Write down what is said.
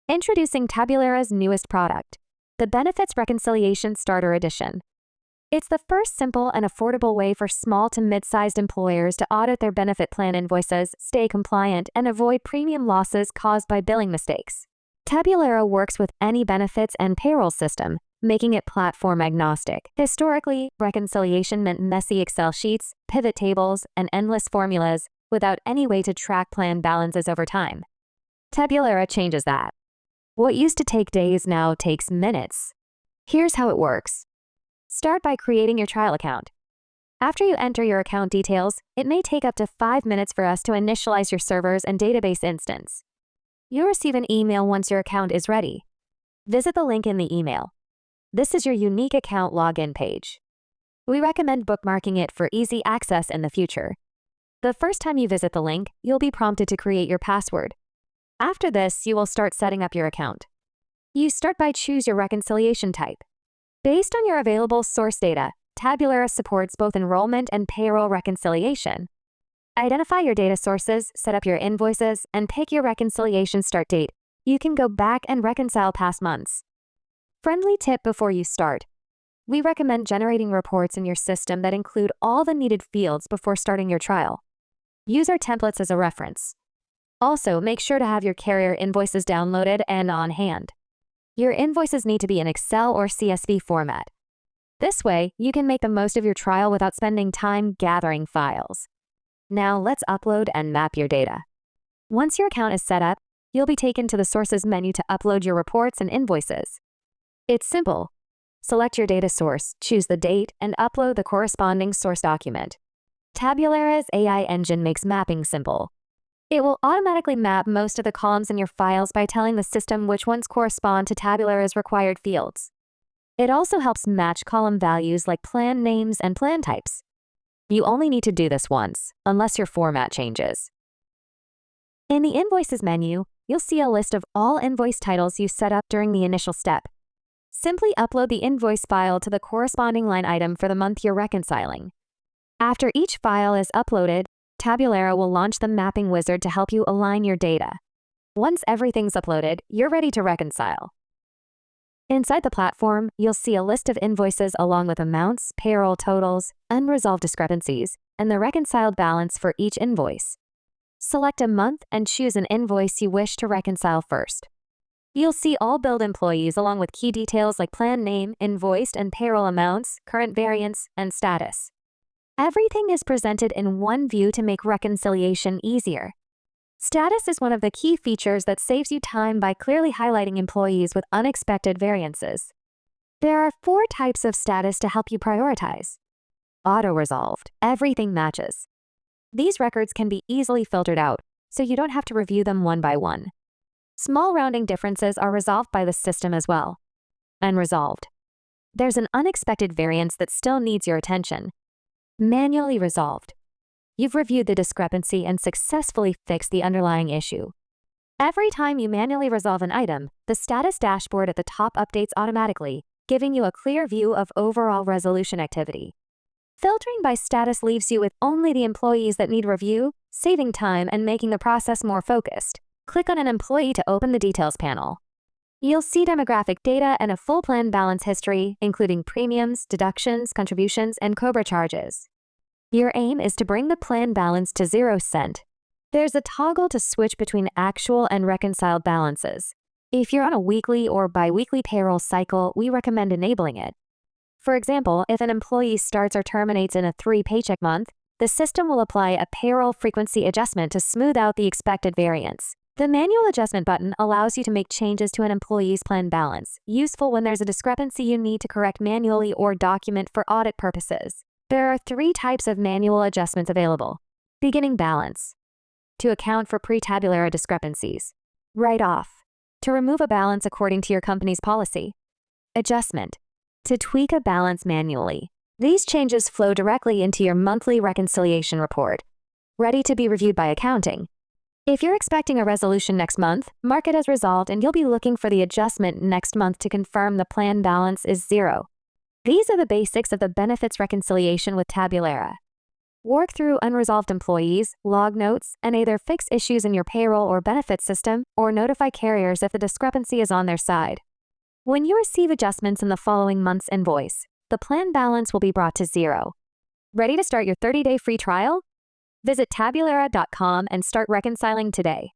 Introducing Tabulera's newest product, the Benefits Reconciliation Starter Edition. It's the first simple and affordable way for small to mid-sized employers to audit their benefit plan invoices, stay compliant, and avoid premium losses caused by billing mistakes. Tabulera works with any benefits and payroll system, making it platform agnostic. Historically, reconciliation meant messy Excel sheets, pivot tables, and endless formulas without any way to track plan balances over time. Tabulera changes that. What used to take days now takes minutes. Here's how it works. Start by creating your trial account. After you enter your account details, it may take up to 5 minutes for us to initialize your servers and database instance. You'll receive an email once your account is ready. Visit the link in the email. This is your unique account login page. We recommend bookmarking it for easy access in the future. The first time you visit the link, you'll be prompted to create your password. After this, you will start setting up your account. You start by choose your reconciliation type. Based on your available source data, Tabulera supports both enrollment and payroll reconciliation. Identify your data sources, set up your invoices, and pick your reconciliation start date. You can go back and reconcile past months. Friendly tip before you start. We recommend generating reports in your system that include all the needed fields before starting your trial. Use our templates as a reference. Also, make sure to have your carrier invoices downloaded and on hand. Your invoices need to be in Excel or CSV format. This way, you can make the most of your trial without spending time gathering files. Now let's upload and map your data. Once your account is set up, you'll be taken to the Sources menu to upload your reports and invoices. It's simple. Select your data source, choose the date, and upload the corresponding source document. Tabulera's AI engine makes mapping simple. It will automatically map most of the columns in your files by telling the system which ones correspond to Tabulera's required fields. It also helps match column values like plan names and plan types. You only need to do this once, unless your format changes. In the Invoices menu, you'll see a list of all invoice titles you set up during the initial step. Simply upload the invoice file to the corresponding line item for the month you're reconciling. After each file is uploaded, Tabulera will launch the mapping wizard to help you align your data. Once everything's uploaded, you're ready to reconcile. Inside the platform, you'll see a list of invoices along with amounts, payroll totals, unresolved discrepancies, and the reconciled balance for each invoice. Select a month and choose an invoice you wish to reconcile first. You'll see all billed employees along with key details like plan name, invoiced and payroll amounts, current variance, and status. Everything is presented in one view to make reconciliation easier. Status is one of the key features that saves you time by clearly highlighting employees with unexpected variances. There are 4 types of status to help you prioritize. Auto-resolved, everything matches. These records can be easily filtered out, so you don't have to review them one by one. Small rounding differences are resolved by the system as well. Unresolved. There's an unexpected variance that still needs your attention. Manually resolved. You've reviewed the discrepancy and successfully fixed the underlying issue. Every time you manually resolve an item, the status dashboard at the top updates automatically, giving you a clear view of overall resolution activity. Filtering by status leaves you with only the employees that need review, saving time and making the process more focused. Click on an employee to open the Details panel. You'll see demographic data and a full plan balance history, including premiums, deductions, contributions, and COBRA charges. Your aim is to bring the plan balance to 0 cent. There's a toggle to switch between actual and reconciled balances. If you're on a weekly or bi-weekly payroll cycle, we recommend enabling it. For example, if an employee starts or terminates in a 3-paycheck month, the system will apply a payroll frequency adjustment to smooth out the expected variance. The manual adjustment button allows you to make changes to an employee's plan balance, useful when there's a discrepancy you need to correct manually or document for audit purposes. There are 3 types of manual adjustments available. Beginning balance. To account for pre-Tabulera discrepancies. Write-off. To remove a balance according to your company's policy. Adjustment. To tweak a balance manually. These changes flow directly into your monthly reconciliation report. Ready to be reviewed by accounting. If you're expecting a resolution next month, mark it as resolved and you'll be looking for the adjustment next month to confirm the plan balance is 0. These are the basics of the benefits reconciliation with Tabulera. Work through unresolved employees, log notes, and either fix issues in your payroll or benefits system or notify carriers if the discrepancy is on their side. When you receive adjustments in the following month's invoice, the plan balance will be brought to zero. Ready to start your 30-day free trial? Visit Tabulera.com and start reconciling today.